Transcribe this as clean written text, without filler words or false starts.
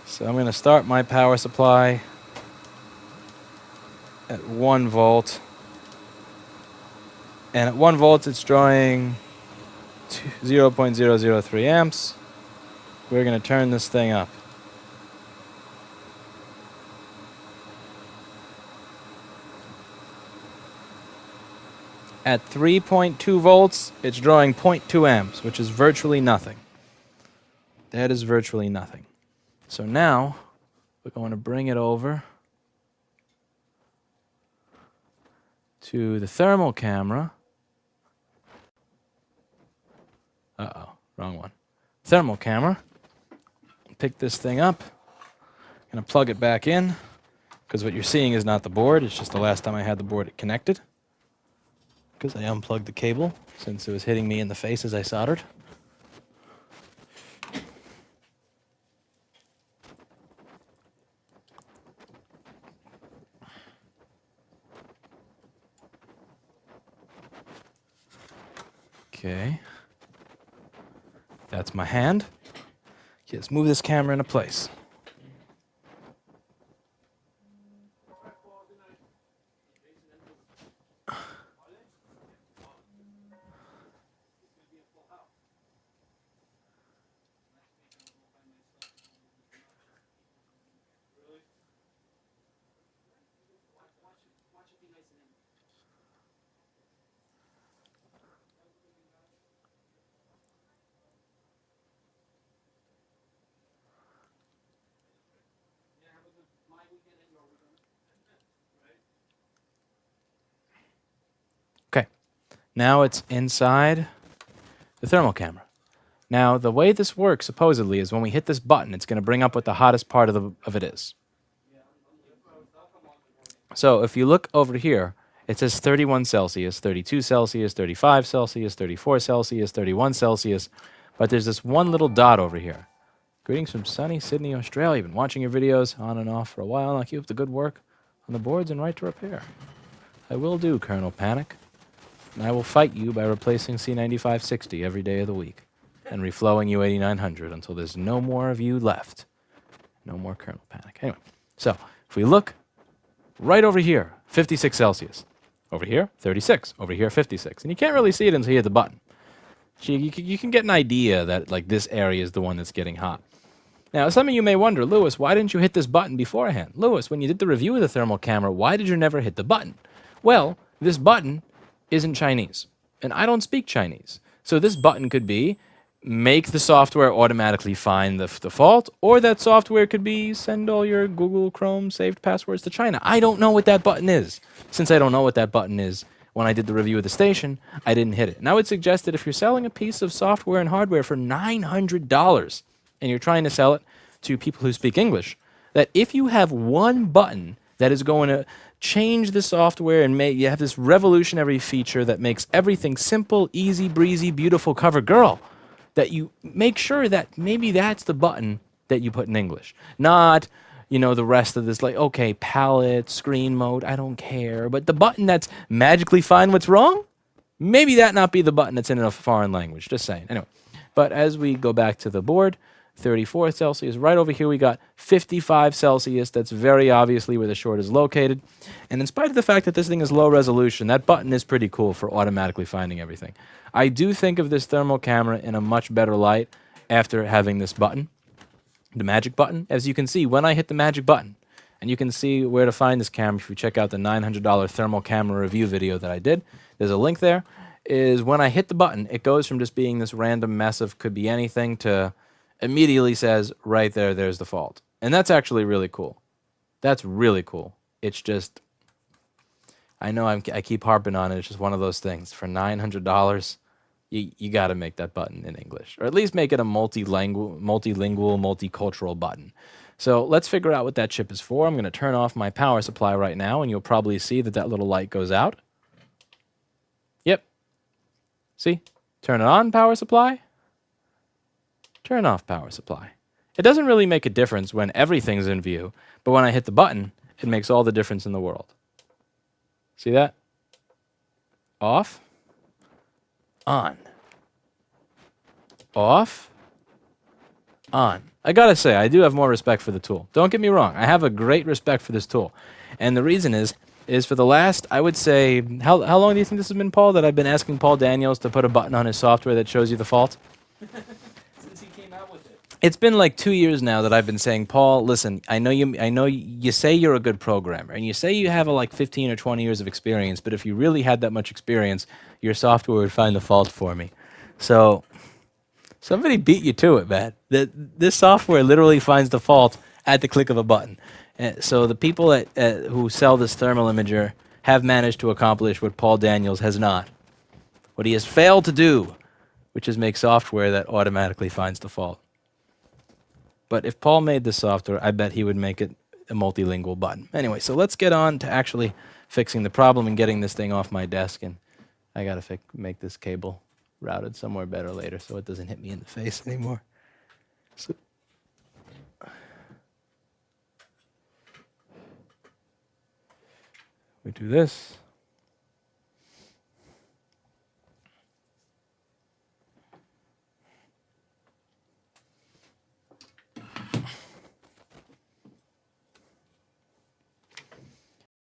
So I'm going to start my power supply at 1 volt. And at 1 volt, it's drawing 0.003 amps. We're going to turn this thing up. At 3.2 volts, it's drawing 0.2 amps, which is virtually nothing. That is virtually nothing. So now, we're going to bring it over to the thermal camera. Uh-oh, wrong one. Thermal camera. Pick this thing up. I'm going to plug it back in, because what you're seeing is not the board. It's just the last time I had the board connected, because I unplugged the cable since it was hitting me in the face as I soldered. Okay. That's my hand. Okay, let's move this camera into place. Okay, now it's inside the thermal camera. Now, the way this works, supposedly, is when we hit this button, it's going to bring up what the hottest part of it is. So if you look over here, it says 31 Celsius, 32 Celsius, 35 Celsius, 34 Celsius, 31 Celsius, but there's this one little dot over here. Greetings from sunny Sydney, Australia. Been watching your videos on and off for a while, and I'll keep up the good work on the boards and right to repair. I will do, Colonel Panic. And I will fight you by replacing C9560 every day of the week and reflowing you 8900 until there's no more of you left. No more Colonel Panic. Anyway, so if we look right over here, 56 Celsius. Over here, 36. Over here, 56. And you can't really see it until you hit the button. So you can get an idea that like this area is the one that's getting hot. Now, some of you may wonder, Louis, why didn't you hit this button beforehand? Louis, when you did the review of the thermal camera, why did you never hit the button? Well, this button isn't Chinese, and I don't speak Chinese. So this button could be make the software automatically find the fault, or that software could be send all your Google Chrome saved passwords to China. I don't know what that button is. Since I don't know what that button is, when I did the review of the station, I didn't hit it. And I would suggest that if you're selling a piece of software and hardware for $900 and you're trying to sell it to people who speak English, that if you have one button that is going to change the software and you have this revolutionary feature that makes everything simple, easy, breezy, beautiful cover girl, that you make sure that maybe that's the button that you put in English. Not, the rest of this, like, okay, palette, screen mode, I don't care. But the button that's magically find what's wrong, maybe that not be the button that's in a foreign language. Just saying. Anyway, but as we go back to the board, 34 Celsius. Right over here we got 55 Celsius. That's very obviously where the short is located. And in spite of the fact that this thing is low resolution, that button is pretty cool for automatically finding everything. I do think of this thermal camera in a much better light after having this button, the magic button. As you can see, when I hit the magic button, and you can see where to find this camera if you check out the $900 thermal camera review video that I did. There's a link there. Is when I hit the button, it goes from just being this random mess of could be anything to immediately says, right there, there's the fault. And that's actually really cool. That's really cool. It's just, I know I keep harping on it. It's just one of those things. For $900, you got to make that button in English. Or at least make it a multilingual, multicultural button. So let's figure out what that chip is for. I'm going to turn off my power supply right now, and you'll probably see that that little light goes out. Yep. See? Turn it on, power supply. Turn off power supply. It doesn't really make a difference when everything's in view, but when I hit the button, it makes all the difference in the world. See that? Off. On. Off. On. I gotta say, I do have more respect for the tool. Don't get me wrong. I have a great respect for this tool. And the reason is for the last, I would say, how long do you think this has been, Paul, that I've been asking Paul Daniels to put a button on his software that shows you the fault? Since he came out with it. It's been like 2 years now that I've been saying, Paul, listen, I know you say you're a good programmer, and you say you have like 15 or 20 years of experience, but if you really had that much experience, your software would find the fault for me. So somebody beat you to it, man. This software literally finds the fault at the click of a button. So the people who sell this thermal imager have managed to accomplish what Paul Daniels has not. What he has failed to do, which is make software that automatically finds the fault. But if Paul made this software, I bet he would make it a multilingual button. Anyway, so let's get on to actually fixing the problem and getting this thing off my desk. And I got to make this cable routed somewhere better later so it doesn't hit me in the face anymore. So we do this.